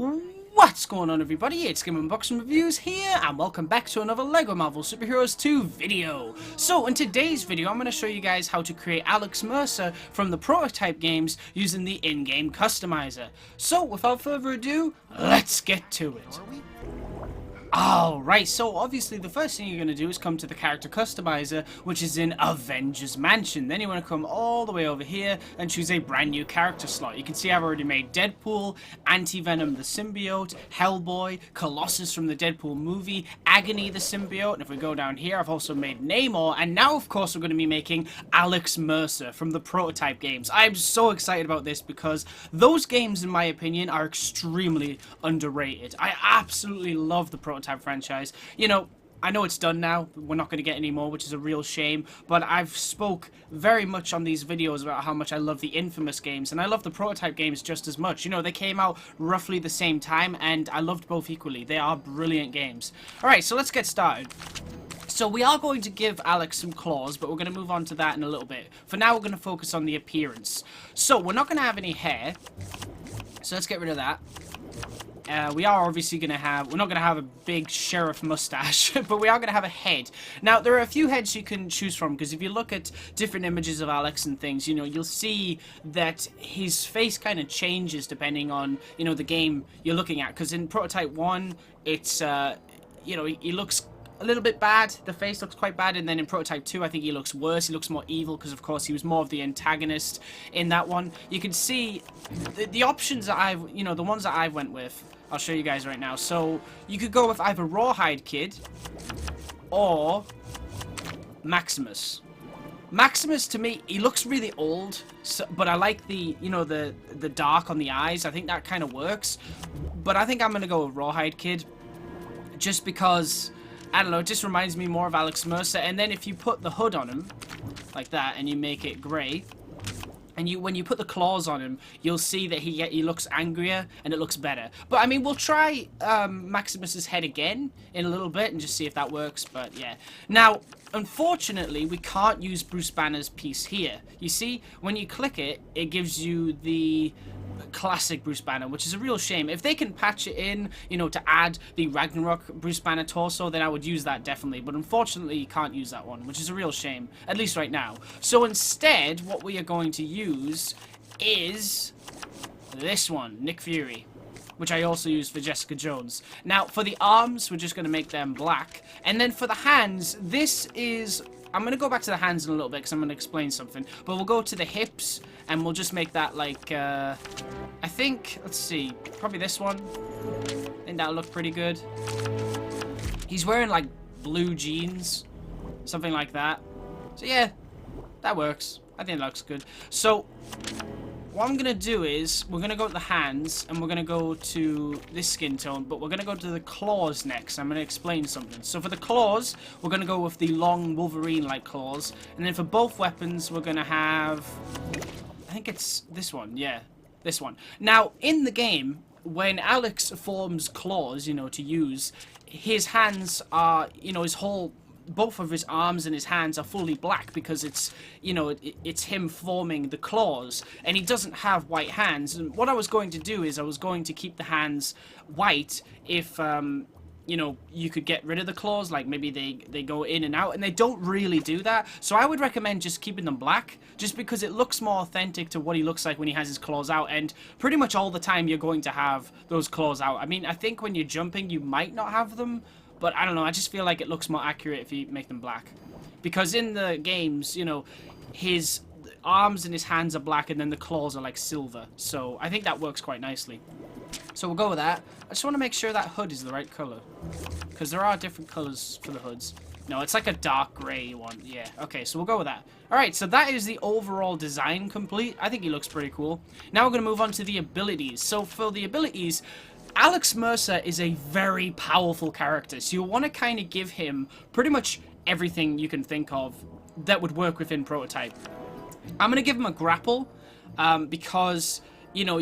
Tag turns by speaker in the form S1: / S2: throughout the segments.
S1: What's going on, everybody? It's GameUnboxingReviews here, and welcome back to another LEGO Marvel Superheroes 2 video. So, in today's video, I'm going to show you guys how to create Alex Mercer from the prototype games using the in-game Customiser. So, without further ado, let's get to it. Alright, so obviously the first thing you're going to do is come to the character customizer, which is in Avengers Mansion. Then you want to come all the way over here and choose a brand new character slot. You can see I've already made Deadpool, Anti-Venom the Symbiote, Hellboy, Colossus from the Deadpool movie, Agony the Symbiote, and if we go down here I've also made Namor, and now of course we're going to be making Alex Mercer from the prototype games. I'm so excited about this because those games, in my opinion, are extremely underrated. I absolutely love the prototype franchise. You know, I know it's done now, we're not going to get any more, which is a real shame, but I've spoke very much on these videos about how much I love the Infamous games, and I love the prototype games just as much. You know, they came out roughly the same time, and I loved both equally. They are brilliant games. Alright, so let's get started. So we are going to give Alex some claws, but we're going to move on to that in a little bit. For now, we're going to focus on the appearance. So we're not going to have any hair, so let's get rid of that. We are obviously going to have, we're not going to have a big sheriff mustache, but we are going to have a head. Now, there are a few heads you can choose from, because if you look at different images of Alex and things, you know, you'll see that his face kind of changes depending on, you know, the game you're looking at. Because in Prototype 1, it's, you know, he looks a little bit bad. The face looks quite bad, and then in Prototype 2 I think he looks worse. He looks more evil because of course he was more of the antagonist in that one. You can see the options that I've, you know, the ones that I went with, I'll show you guys right now. So you could go with either Rawhide Kid or Maximus. Maximus, to me, he looks really old, so, but I like the, you know, the dark on the eyes. I think that kind of works, but I think I'm gonna go with Rawhide Kid just because, I don't know, it just reminds me more of Alex Mercer. And then if you put the hood on him, like that, and you make it grey, and when you put the claws on him, you'll see that he looks angrier, and it looks better. But, I mean, we'll try Maximus's head again in a little bit, and just see if that works, but yeah. Now, unfortunately, we can't use Bruce Banner's piece here. You see, when you click it, it gives you the classic Bruce Banner, which is a real shame. If they can patch it in, you know, to add the Ragnarok Bruce Banner torso, then I would use that definitely, but unfortunately you can't use that one, which is a real shame, at least right now. So instead, what we are going to use is this one, Nick Fury, which I also use for Jessica Jones. Now, for the arms, we're just going to make them black, and then for the hands, this is, I'm going to go back to the hands in a little bit because I'm going to explain something. But we'll go to the hips and we'll just make that like, I think, let's see, probably this one. I think that'll look pretty good. He's wearing like blue jeans, something like that. So yeah, that works. I think it looks good. So what I'm going to do is, we're going to go to the hands, and we're going to go to this skin tone, but we're going to go to the claws next. I'm going to explain something. So for the claws, we're going to go with the long Wolverine-like claws, and then for both weapons, we're going to have, I think it's this one, yeah, this one. Now, in the game, when Alex forms claws, you know, to use, his hands are, you know, both of his arms and his hands are fully black because it's, you know, it's him forming the claws, and he doesn't have white hands. And what I was going to do is I was going to keep the hands white if, you know, you could get rid of the claws, like maybe they go in and out, and they don't really do that. So I would recommend just keeping them black, just because it looks more authentic to what he looks like when he has his claws out, and pretty much all the time you're going to have those claws out. I mean, I think when you're jumping you might not have them, but I don't know, I just feel like it looks more accurate if you make them black. Because in the games, you know, his arms and his hands are black, and then the claws are like silver. So I think that works quite nicely. So we'll go with that. I just want to make sure that hood is the right color, because there are different colors for the hoods. No, it's like a dark gray one. Yeah, okay, so we'll go with that. Alright, so that is the overall design complete. I think he looks pretty cool. Now we're going to move on to the abilities. So for the abilities, Alex Mercer is a very powerful character, so you'll want to kind of give him pretty much everything you can think of that would work within Prototype. I'm going to give him a grapple, because, you know,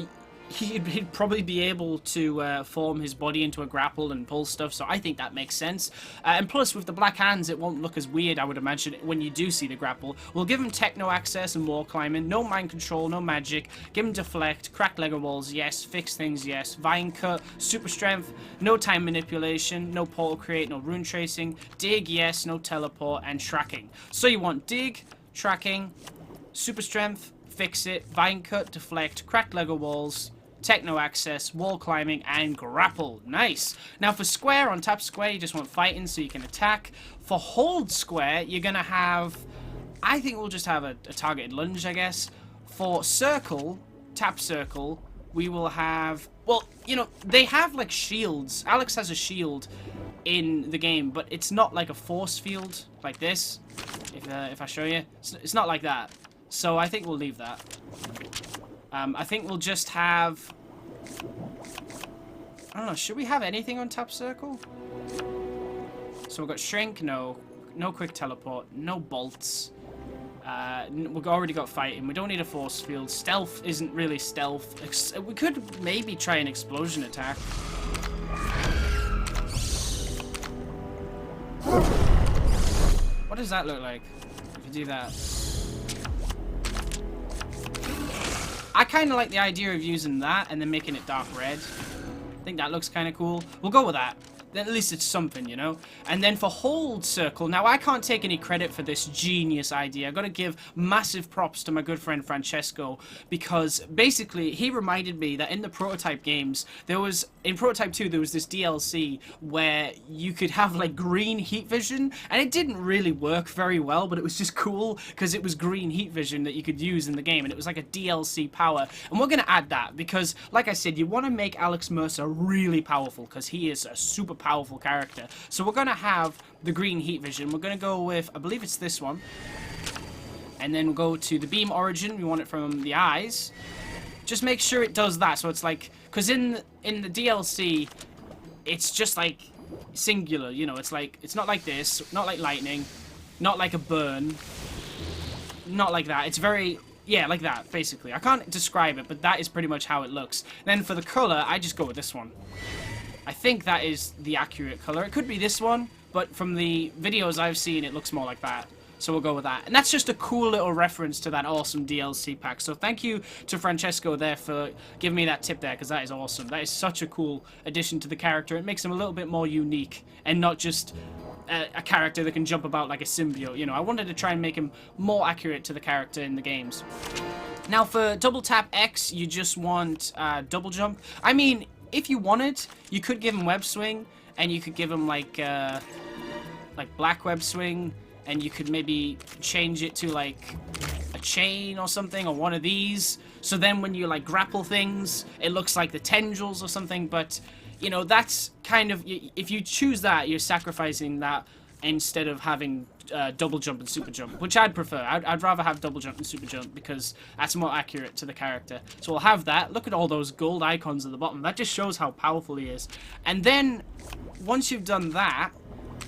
S1: he'd probably be able to form his body into a grapple and pull stuff, so I think that makes sense. And plus, with the black hands, it won't look as weird, I would imagine, when you do see the grapple. We'll give him techno access and wall climbing, no mind control, no magic, give him deflect, crack Lego walls, yes, fix things, yes, vine cut, super strength, no time manipulation, no portal create, no rune tracing, dig, yes, no teleport, and tracking. So you want dig, tracking, super strength, fix it, vine cut, deflect, cracked Lego walls, techno access, wall climbing, and grapple. Nice. Now for square, on tap square, you just want fighting so you can attack. For hold square, you're gonna have, I think we'll just have a targeted lunge, I guess. For circle, tap circle, we will have, well, you know, they have like shields. Alex has a shield in the game, but it's not like a force field like this. If I show you, it's not like that. So I think we'll leave that. I think we'll just have, I don't know, should we have anything on tap circle? So we've got shrink, no quick teleport, no bolts. We've already got fighting, we don't need a force field. Stealth isn't really stealth. We could maybe try an explosion attack. What does that look like if you do that? I kind of like the idea of using that and then making it dark red. I think that looks kind of cool. We'll go with that. Then at least it's something, you know? And then for hold circle, now I can't take any credit for this genius idea. I've got to give massive props to my good friend Francesco, because basically he reminded me that in the prototype games, in prototype 2, there was this DLC where you could have like green heat vision, and it didn't really work very well, but it was just cool because it was green heat vision that you could use in the game, and it was like a DLC power. And we're going to add that because, like I said, you want to make Alex Mercer really powerful because he is a super powerful character. So we're going to have the green heat vision. We're going to go with, I believe it's this one. And then we'll go to the beam origin. We want it from the eyes. Just make sure it does that. So it's like, because in the DLC, it's just like singular, you know. It's like, it's not like this, not like lightning, not like a burn, not like that. It's very, yeah, like that, basically. I can't describe it, but that is pretty much how it looks. Then for the color, I just go with this one. I think that is the accurate color. It could be this one, but from the videos I've seen, it looks more like that. So we'll go with that. And that's just a cool little reference to that awesome DLC pack. So thank you to Francesco there for giving me that tip there, because that is awesome. That is such a cool addition to the character. It makes him a little bit more unique and not just a character that can jump about like a symbiote. You know, I wanted to try and make him more accurate to the character in the games. Now for double tap X, you just want double jump. I mean, if you wanted, you could give him web swing, and you could give him like black web swing, and you could maybe change it to like a chain or something, or one of these. So then when you like grapple things, it looks like the tendrils or something. But you know, that's kind of, if you choose that, you're sacrificing that instead of having double jump and super jump, which I'd prefer. I'd rather have double jump and super jump because that's more accurate to the character. So we'll have that. Look at all those gold icons at the bottom. That just shows how powerful he is. And then once you've done that,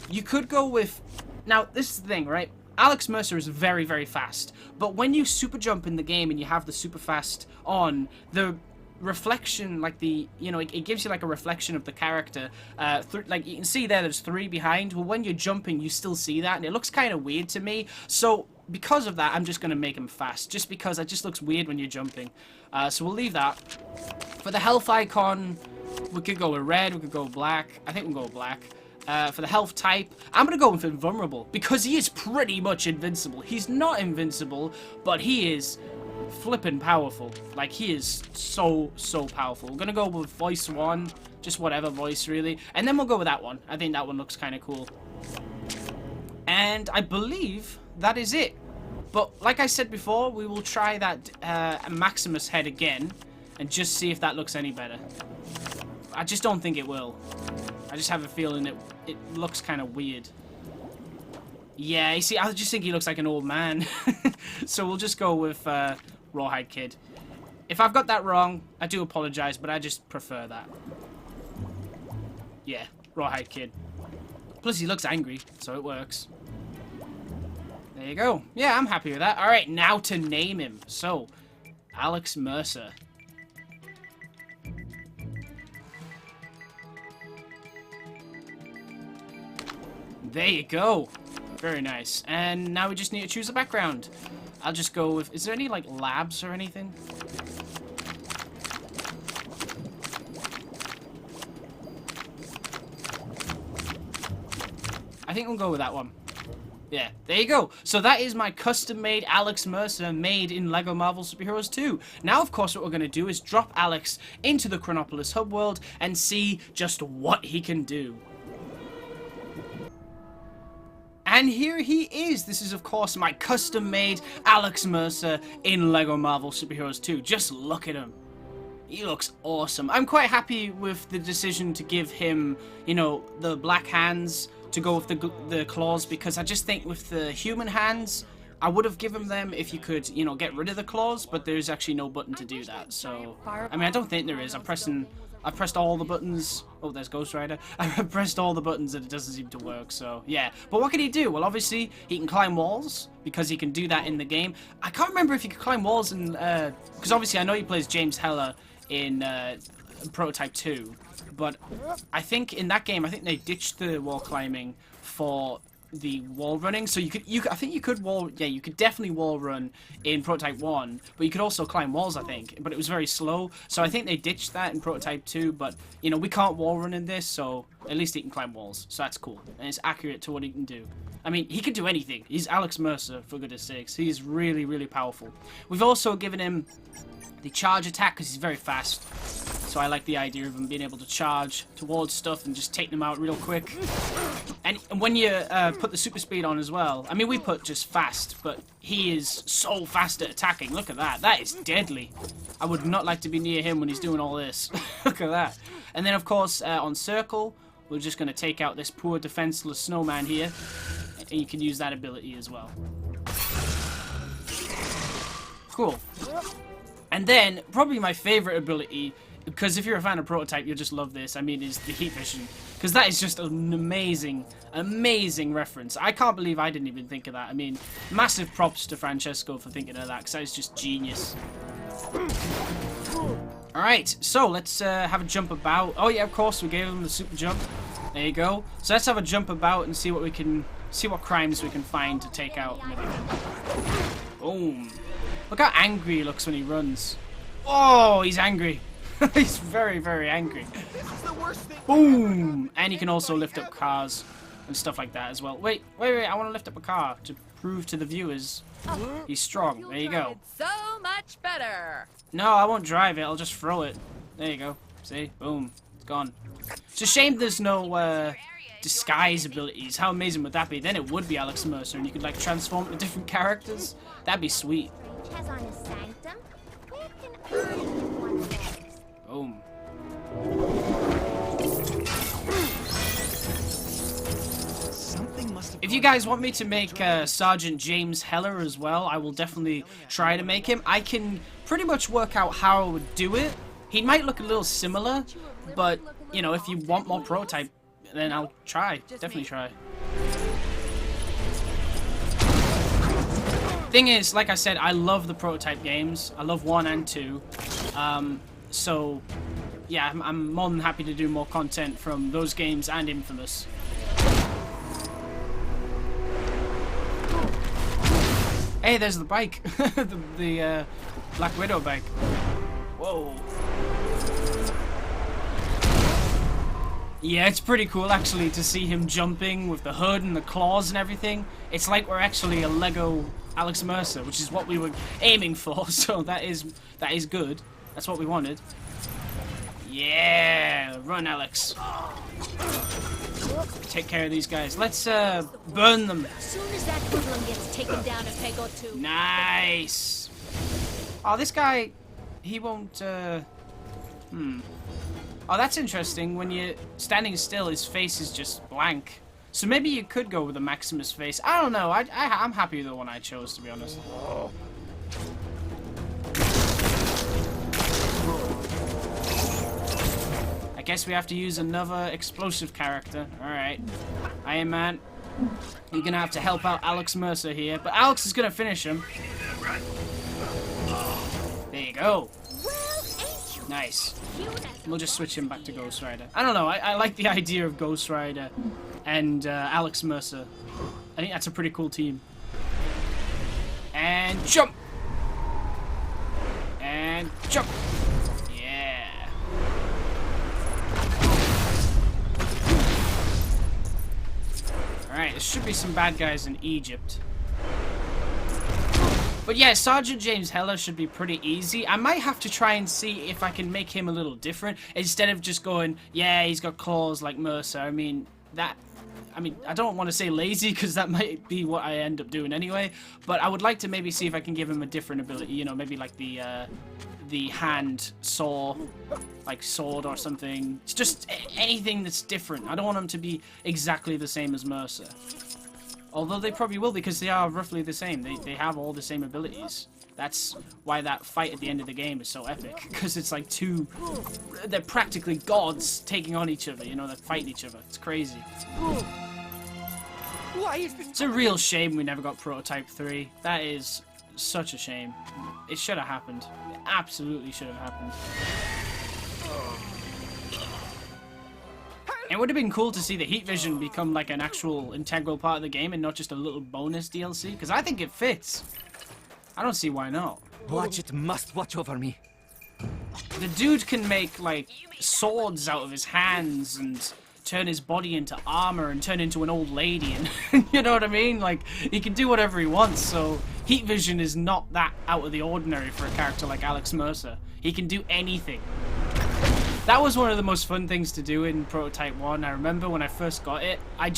S1: you could go with, now this is the thing, right? Alex Mercer is very, very fast, but when you super jump in the game and you have the super fast on, the reflection, like the, you know, it gives you like a reflection of the character. Like you can see there's 3 behind. Well, when you're jumping, you still see that, and it looks kind of weird to me. So because of that, I'm just gonna make him fast, just because it just looks weird when you're jumping. So we'll leave that. For the health icon, we could go with red, we could go with black. I think we'll go with black. For the health type, I'm gonna go with invulnerable, because he is pretty much invincible. He's not invincible, but he is flippin' powerful. Like, he is so powerful. We're gonna go with voice 1, just whatever voice really, and then we'll go with that one. I think that one looks kind of cool, and I believe that is it. But like I said before, we will try that Maximus head again and just see if that looks any better. I just don't think it will. I just have a feeling it looks kind of weird. Yeah, you see, I just think he looks like an old man. So we'll just go with Rawhide Kid. If I've got that wrong, I do apologize, but I just prefer that. Yeah, Rawhide Kid. Plus, he looks angry, so it works. There you go. Yeah, I'm happy with that. Alright, now to name him. So, Alex Mercer. There you go. Very nice. And now we just need to choose a background. I'll just go with... Is there any, like, labs or anything? I think we'll go with that one. Yeah, there you go. So that is my custom-made Alex Mercer made in LEGO Marvel Super Heroes 2. Now, of course, what we're going to do is drop Alex into the Chronopolis HUB World and see just what he can do. And here he is. This is, of course, my custom-made Alex Mercer in LEGO Marvel Super Heroes 2. Just look at him. He looks awesome. I'm quite happy with the decision to give him, you know, the black hands to go with the claws, because I just think with the human hands, I would have given them if you could, you know, get rid of the claws, but there's actually no button to do that. So, I mean, I don't think there is. I've pressed all the buttons. Oh, there's Ghost Rider. I've pressed all the buttons and it doesn't seem to work, so yeah. But what can he do? Well, obviously, he can climb walls, because he can do that in the game. I can't remember if he could climb walls in, because obviously I know he plays James Heller in Prototype 2. But I think in that game, I think they ditched the wall climbing for the wall running. So I think you could wall, yeah, you could definitely wall run in Prototype 1, but you could also climb walls, I think. But it was very slow, so I think they ditched that in Prototype 2. But you know, we can't wall run in this, so at least he can climb walls. So that's cool, and it's accurate to what he can do. I mean, he can do anything. He's Alex Mercer, for goodness sakes. He's really, really powerful. We've also given him the charge attack because he's very fast. So I like the idea of him being able to charge towards stuff and just take them out real quick. And when you put the super speed on as well, I mean, we put just fast, but he is so fast at attacking. Look at that. That is deadly. I would not like to be near him when he's doing all this. Look at that. And then, of course, on circle, we're just going to take out this poor defenseless snowman here. And you can use that ability as well. Cool. And then, probably my favorite ability, because if you're a fan of Prototype, you'll just love this, I mean, is the heat vision. Because that is just an amazing, amazing reference. I can't believe I didn't even think of that. I mean, massive props to Francesco for thinking of that, because that is just genius. Alright, so let's have a jump about. Oh yeah, of course, we gave him the super jump. There you go. So let's have a jump about and see what we can, see what crimes we can find to take out. Boom. Look how angry he looks when he runs. Oh, he's angry. He's very, very angry. Boom! And he can also lift up cars and stuff like that as well. Wait, I want to lift up a car to prove to the viewers he's strong. There you go.
S2: So much better.
S1: No, I won't drive it. I'll just throw it. There you go. See? Boom. It's gone. It's a shame there's no disguise abilities. How amazing would that be? Then it would be Alex Mercer and you could like transform to different characters. That'd be sweet.
S3: Has on his sanctum. Where can I get one of those?
S1: Boom. If you guys want me to make Sergeant James Heller as well, I will definitely try to make him. I can pretty much work out how I would do it. He might look a little similar, but, you know, if you want more Prototype, then I'll try. Definitely try. Thing is, like I said, I love the Prototype games. I love 1 and 2. So, yeah, I'm more than happy to do more content from those games and Infamous. Hey, there's the bike. the Black Widow bike. Whoa. Yeah, it's pretty cool actually to see him jumping with the hood and the claws and everything. It's like we're actually a Lego Alex Mercer, which is what we were aiming for, so that is good. That's what we wanted. Yeah, run, Alex. Take care of these guys. Let's burn them.
S3: As soon as that hoodlum gets taken down a peg or two.
S1: Nice. Oh, this guy, he won't. Oh, that's interesting. When you're standing still, his face is just blank. So maybe you could go with a Maximus face. I don't know. I'm happy with the one I chose, to be honest. Oh. I guess we have to use another explosive character. Alright. Iron Man, you're gonna have to help out Alex Mercer here. But Alex is gonna finish him. There you go.
S3: Well, ain't you
S1: Nice. We'll just switch him back to Ghost Rider. I don't know, I like the idea of Ghost Rider and Alex Mercer. I think that's a pretty cool team. And jump! And jump! Yeah! Alright, there should be some bad guys in Egypt. But yeah, Sergeant James Heller should be pretty easy. I might have to try and see if I can make him a little different instead of just going, yeah, he's got claws like Mercer. I mean, I don't want to say lazy because that might be what I end up doing anyway. But I would like to maybe see if I can give him a different ability. You know, maybe like the hand saw, like sword or something. It's just anything that's different. I don't want him to be exactly the same as Mercer. Although they probably will because they are roughly the same. They have all the same abilities. That's why that fight at the end of the game is so epic. Because it's like they're practically gods taking on each other. You know, they're fighting each other. It's crazy.
S4: Why is this?
S1: It's a real shame we never got Prototype 3. That is such a shame. It should have happened. It absolutely should have happened. It would have been cool to see the heat vision become like an actual integral part of the game and not just a little bonus DLC, because I think it fits. I don't see why not.
S4: Watch must watch over me.
S1: The dude can make like swords out of his hands and turn his body into armor and turn into an old lady, and you know what I mean? Like, he can do whatever he wants, so heat vision is not that out of the ordinary for a character like Alex Mercer. He can do anything. That was one of the most fun things to do in Prototype 1. I remember when I first got it, I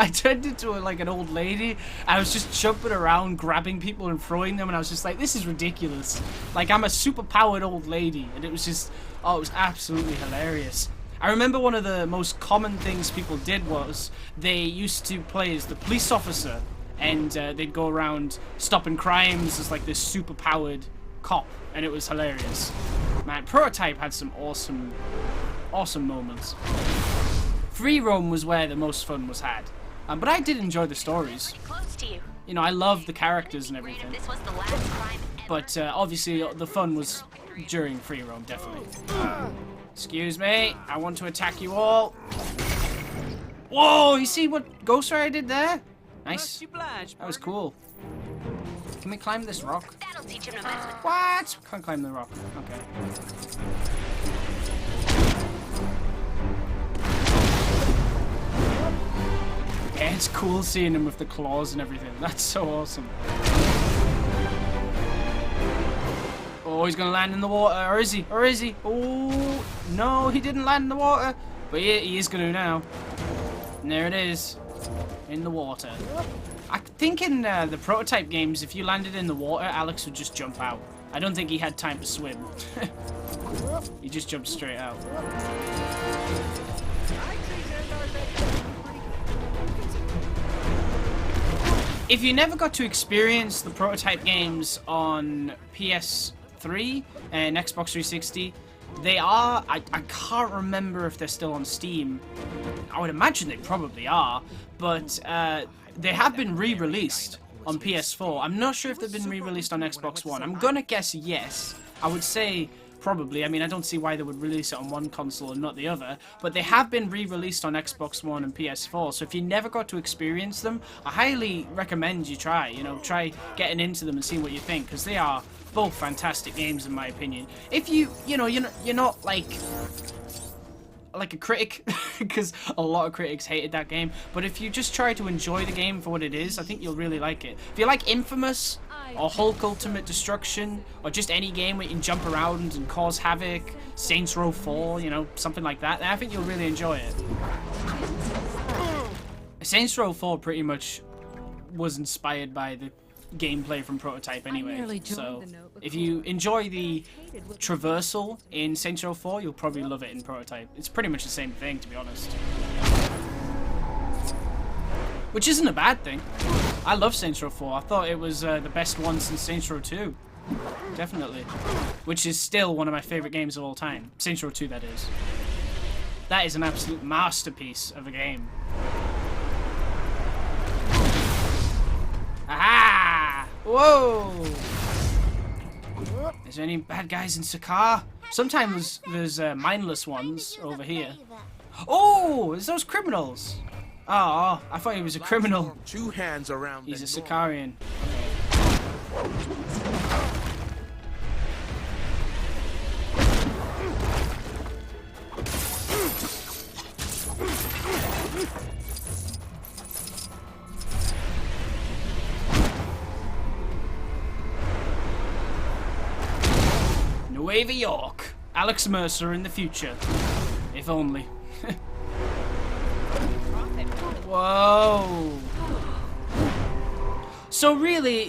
S1: turned into like an old lady. I was just jumping around, grabbing people and throwing them, and I was just like, this is ridiculous. Like, I'm a super powered old lady, and it was just, oh, it was absolutely hilarious. I remember one of the most common things people did was they used to play as the police officer, and they'd go around stopping crimes as like this super powered cop, and it was hilarious. Man, Prototype had some awesome moments. Free roam was where the most fun was had, but I did enjoy the stories.
S3: Close to you.
S1: You know, I love the characters and everything.
S3: This was the last crime ever.
S1: But obviously, the fun was during free roam, definitely. Excuse me, I want to attack you all. Whoa, you see what Ghost Rider did there? Nice. That was cool. Can we climb this rock?
S3: That'll teach him to mess with.
S1: What? Can't climb the rock. Okay. Yeah, it's cool seeing him with the claws and everything. That's so awesome. Oh, he's gonna land in the water. Or is he? Or is he? Oh, no, he didn't land in the water. But he is gonna now. And there it is. In the water. I think in the Prototype games, if you landed in the water, Alex would just jump out. I don't think he had time to swim. He just jumped straight out. If you never got to experience the Prototype games on PS3 and Xbox 360, they are, I can't remember if they're still on Steam. I would imagine they probably are, but they have been re-released on PS4. I'm not sure if they've been re-released on Xbox One. I'm gonna guess yes. I would say probably. I mean, I don't see why they would release it on one console and not the other, but they have been re-released on Xbox One and PS4, so if you never got to experience them, I highly recommend you try. You know, try getting into them and seeing what you think, because they are both fantastic games in my opinion. If you're not like a critic, because a lot of critics hated that game, but if you just try to enjoy the game for what it is, I think you'll really like it. If you like Infamous, or Hulk Ultimate Destruction, or just any game where you can jump around and cause havoc, Saints Row 4, you know, something like that, then I think you'll really enjoy it. Saints Row 4 pretty much was inspired by the gameplay from Prototype anyway, so if you enjoy the traversal in Saints Row 4, you'll probably love it in Prototype. It's pretty much the same thing, to be honest. Which isn't a bad thing. I love Saints Row 4. I thought it was the best one since Saints Row 2. Definitely. Which is still one of my favorite games of all time. Saints Row 2, that is. That is an absolute masterpiece of a game. Aha! Whoa! Is there any bad guys in Sakaar? Sometimes there's mindless ones over here. Oh, it's those criminals. Oh, I thought he was a criminal.
S5: 2 hands around.
S1: He's a Sakaarian. Nueva York. Alex Mercer in the future. If only. Whoa. So really,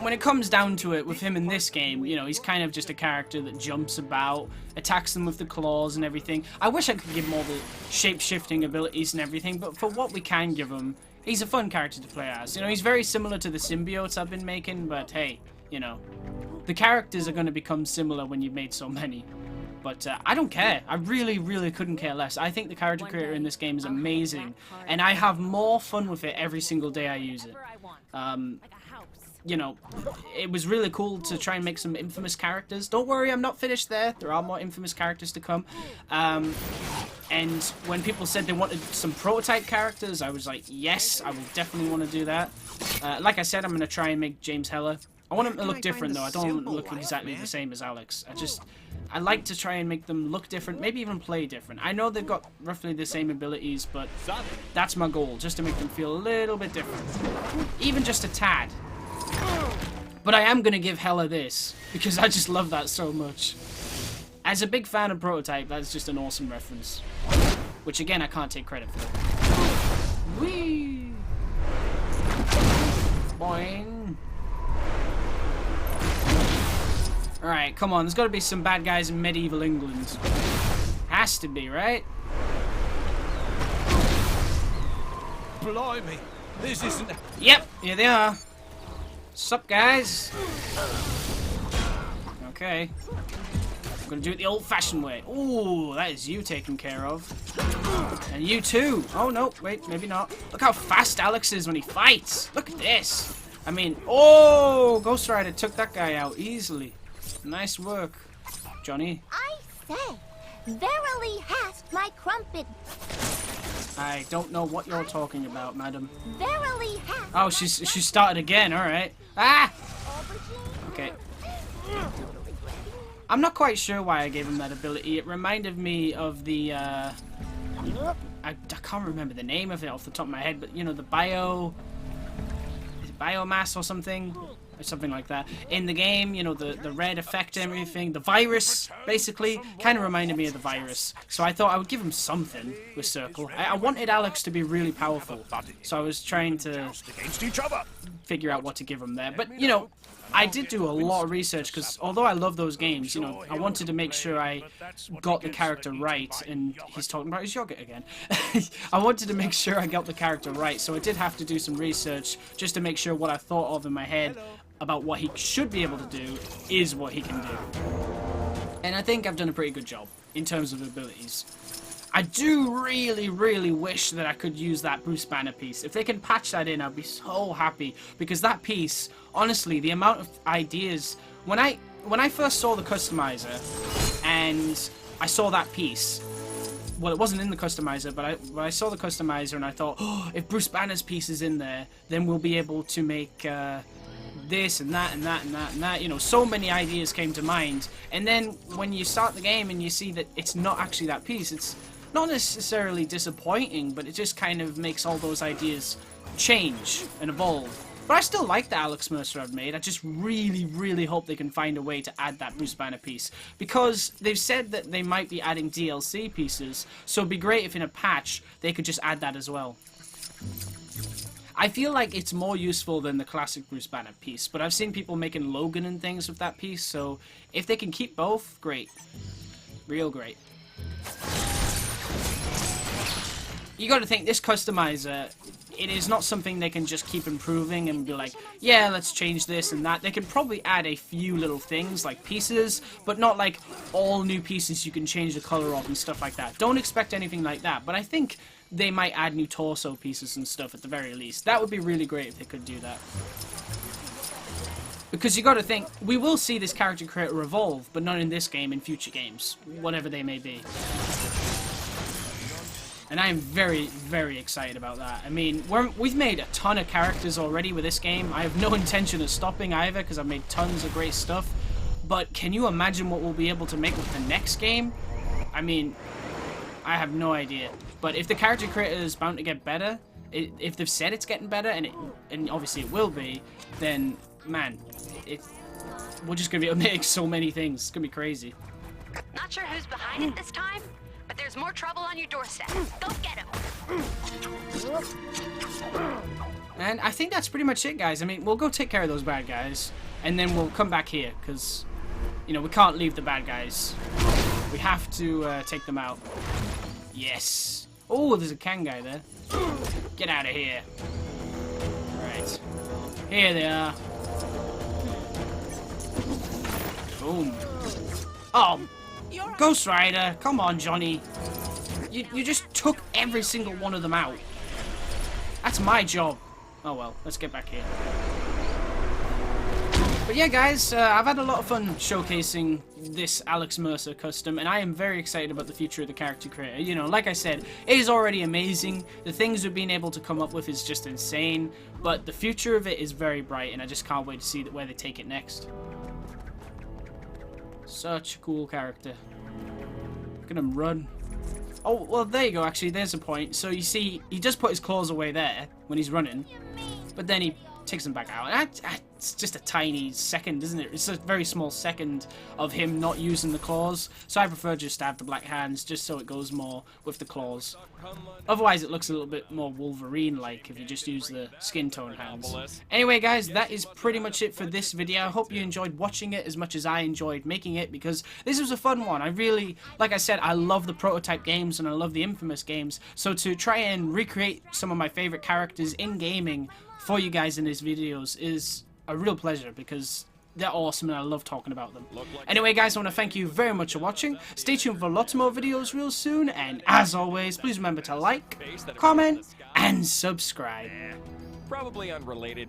S1: when it comes down to it, with him in this game, you know, he's kind of just a character that jumps about, attacks them with the claws and everything. I wish I could give him all the shape-shifting abilities and everything, but for what we can give him, he's a fun character to play as. You know, he's very similar to the symbiotes I've been making, but hey, you know, the characters are going to become similar when you've made so many. But I don't care. I really, really couldn't care less. I think the character creator in this game is amazing, and I have more fun with it every single day I use it. You know, it was really cool to try and make some infamous characters. Don't worry, I'm not finished there. There are more infamous characters to come. And when people said they wanted some prototype characters, I was like, yes, I will definitely want to do that. Like I said, I'm going to try and make James Heller. I want him to look different, though. I don't want him to look exactly the same as Alex. I like to try and make them look different, maybe even play different. I know they've got roughly the same abilities, but that's my goal, just to make them feel a little bit different. Even just a tad. But I am going to give Heller this, because I just love that so much. As a big fan of Prototype, that's just an awesome reference. Which, again, I can't take credit for. Whee! Boing. Alright, come on. There's got to be some bad guys in medieval England. Has to be, right?
S5: Blimey, this isn't...
S1: Yep, here they are. Sup, guys? Okay. I'm gonna do it the old-fashioned way. Ooh, that is you taken care of. And you too. Oh, no, wait, maybe not. Look how fast Alex is when he fights. Look at this. I mean, oh, Ghost Rider took that guy out easily. Nice work, Johnny.
S3: I say, verily hast my crumpet.
S1: I don't know what you're talking about, madam.
S3: Verily hast.
S1: Oh, she started again. All right. Ah. Okay. I'm not quite sure why I gave him that ability. It reminded me of the. I can't remember the name of it off the top of my head, but you know the biomass or something. Or something like that. In the game, you know, the red effect and everything. The virus, basically, kind of reminded me of the virus. So I thought I would give him something with Circle. I wanted Alex to be really powerful. So I was trying to figure out what to give him there. But, you know, I did do a lot of research because although I love those games, you know, I wanted to make sure I got the character right. And he's talking about his yogurt again. I wanted to make sure I got the character right. So I did have to do some research just to make sure what I thought of in my head about what he should be able to do is what he can do. And I think I've done a pretty good job in terms of abilities. I do really, really wish that I could use that Bruce Banner piece. If they can patch that in, I'd be so happy. Because that piece, honestly, the amount of ideas... When I first saw the Customiser, and I saw that piece... Well, it wasn't in the Customiser, but when I saw the Customiser and I thought, oh, if Bruce Banner's piece is in there, then we'll be able to make... this and that and that and that and that, you know, so many ideas came to mind. And then when you start the game and you see that it's not actually that piece, it's not necessarily disappointing, but it just kind of makes all those ideas change and evolve. But I still like the Alex Mercer I've made. I just really, really hope they can find a way to add that Bruce Banner piece, because they've said that they might be adding DLC pieces, so it'd be great if in a patch they could just add that as well. I feel like it's more useful than the classic Bruce Banner piece, but I've seen people making Logan and things with that piece, so if they can keep both, great. Real great. You gotta think, this Customiser, it is not something they can just keep improving and be like, yeah, let's change this and that. They can probably add a few little things, like pieces, but not like all new pieces you can change the color of and stuff like that. Don't expect anything like that, but I think they might add new torso pieces and stuff at the very least. That would be really great if they could do that. Because you got to think, we will see this character creator evolve, but not in this game, in future games, whatever they may be. And I am very, very excited about that. I mean, we've made a ton of characters already with this game. I have no intention of stopping either, because I've made tons of great stuff. But can you imagine what we'll be able to make with the next game? I mean, I have no idea. But if the character creator is bound to get better, if they've said it's getting better, and obviously it will be, then, man, we're just going to be able to make so many things. It's going to be crazy.
S6: Not sure who's behind it this time, but there's more trouble on your doorstep. Go get him.
S1: And I think that's pretty much it, guys. I mean, we'll go take care of those bad guys, and then we'll come back here, because, you know, we can't leave the bad guys. We have to take them out. Yes. Oh, there's a Kang guy there. Get out of here. Right. Here they are. Boom. Oh, Ghost Rider, come on, Johnny. You just took every single one of them out. That's my job. Oh well, let's get back here. But yeah, guys, I've had a lot of fun showcasing this Alex Mercer custom, and I am very excited about the future of the character creator. You know, like I said, it is already amazing. The things we've been able to come up with is just insane, but the future of it is very bright, and I just can't wait to see where they take it next. Such a cool character. Look at him run. Oh, well, there you go, actually, there's a point. So you see, he just put his claws away there when he's running, but then he takes them back out. It's just a tiny second, isn't it? It's a very small second of him not using the claws. So I prefer just to have the black hands, just so it goes more with the claws. Otherwise, it looks a little bit more Wolverine-like if you just use the skin tone hands. Anyway, guys, that is pretty much it for this video. I hope you enjoyed watching it as much as I enjoyed making it, because this was a fun one. I really, like I said, I love the prototype games and I love the Infamous games. So to try and recreate some of my favorite characters in gaming for you guys in these videos is a real pleasure, because they're awesome and I love talking about them. Anyway, guys, I want to thank you very much for watching. Stay tuned for lots more videos real soon, and as always, please remember to like, comment, and subscribe.
S7: Probably unrelated.